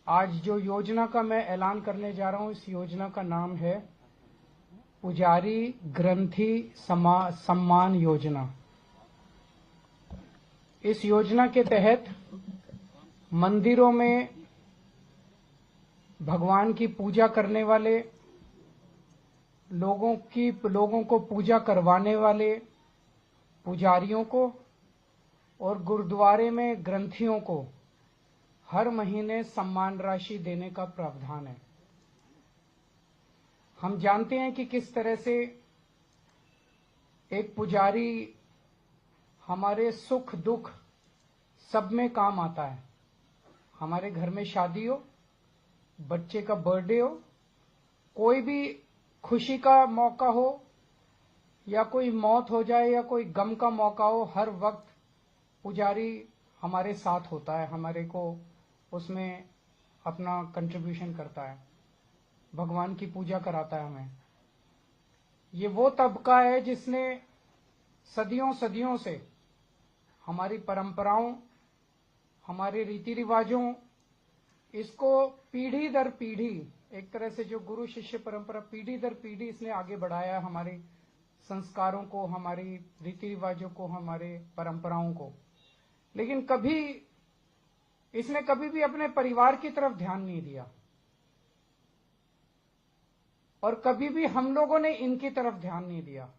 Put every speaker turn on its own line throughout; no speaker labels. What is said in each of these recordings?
आज जो योजना का मैं ऐलान करने जा रहा हूं, इस योजना का नाम है पुजारी ग्रंथी सम्मान योजना। इस योजना के तहत मंदिरों में भगवान की पूजा करने वाले लोगों को पूजा करवाने वाले पुजारियों को और गुरुद्वारे में ग्रंथियों को हर महीने सम्मान राशि देने का प्रावधान है। हम जानते हैं कि किस तरह से एक पुजारी हमारे सुख दुख सब में काम आता है। हमारे घर में शादी हो, बच्चे का बर्थडे हो, कोई भी खुशी का मौका हो या कोई मौत हो जाए या कोई गम का मौका हो, हर वक्त पुजारी हमारे साथ होता है, हमारे को उसमें अपना कंट्रीब्यूशन करता है, भगवान की पूजा कराता है हमें। ये वो तबका है जिसने सदियों सदियों से हमारी परंपराओं, हमारे रीति रिवाजों, इसको पीढ़ी दर पीढ़ी, एक तरह से जो गुरु शिष्य परंपरा पीढ़ी दर पीढ़ी इसने आगे बढ़ाया, हमारे संस्कारों को, हमारी रीति रिवाजों को, हमारे परंपराओं को। लेकिन इसने कभी भी अपने परिवार की तरफ ध्यान नहीं दिया और कभी भी हम लोगों ने इनकी तरफ ध्यान नहीं दिया।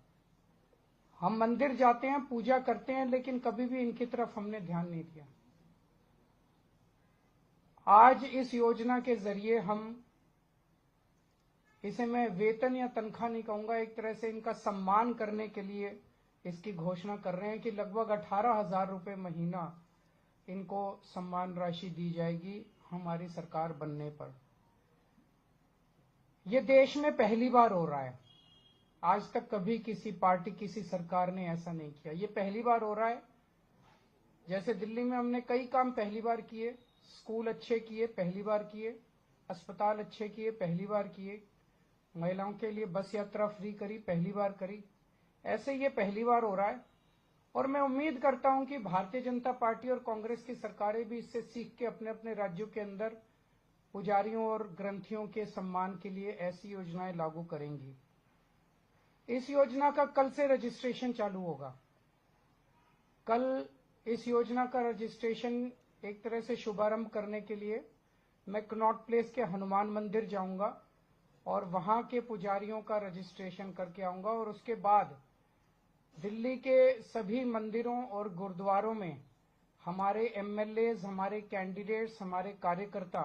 हम मंदिर जाते हैं, पूजा करते हैं, लेकिन कभी भी इनकी तरफ हमने ध्यान नहीं दिया। आज इस योजना के जरिए इसे मैं वेतन या तनख्वाह नहीं कहूंगा, एक तरह से इनका सम्मान करने के लिए इसकी घोषणा कर रहे हैं कि लगभग 18,000 रुपये महीना इनको सम्मान राशि दी जाएगी हमारी सरकार बनने पर। यह देश में पहली बार हो रहा है। आज तक कभी किसी पार्टी, किसी सरकार ने ऐसा नहीं किया। ये पहली बार हो रहा है। जैसे दिल्ली में हमने कई काम पहली बार किए, स्कूल अच्छे किए, पहली बार किए, अस्पताल अच्छे किए, पहली बार किए, महिलाओं के लिए बस यात्रा फ्री करी, पहली बार करी। ऐसे ये पहली बार हो रहा है और मैं उम्मीद करता हूं कि भारतीय जनता पार्टी और कांग्रेस की सरकारें भी इससे सीख के अपने अपने राज्यों के अंदर पुजारियों और ग्रंथियों के सम्मान के लिए ऐसी योजनाएं लागू करेंगी। इस योजना का कल से रजिस्ट्रेशन चालू होगा। कल इस योजना का रजिस्ट्रेशन एक तरह से शुभारंभ करने के लिए मैं कनॉट प्लेस के हनुमान मंदिर जाऊंगा और वहां के पुजारियों का रजिस्ट्रेशन करके आऊंगा और उसके बाद दिल्ली के सभी मंदिरों और गुरुद्वारों में हमारे एमएलएज, हमारे कैंडिडेट्स, हमारे कार्यकर्ता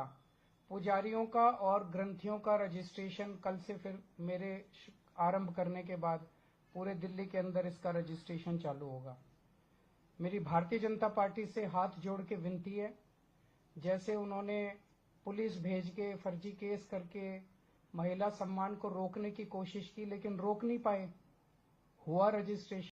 पुजारियों का और ग्रंथियों का रजिस्ट्रेशन कल से फिर मेरे आरंभ करने के बाद पूरे दिल्ली के अंदर इसका रजिस्ट्रेशन चालू होगा। मेरी भारतीय जनता पार्टी से हाथ जोड़ के विनती है, जैसे उन्होंने पुलिस भेज के फर्जी केस करके महिला सम्मान को रोकने की कोशिश की लेकिन रोक नहीं पाए, हुआ रजिस्ट्रेशन।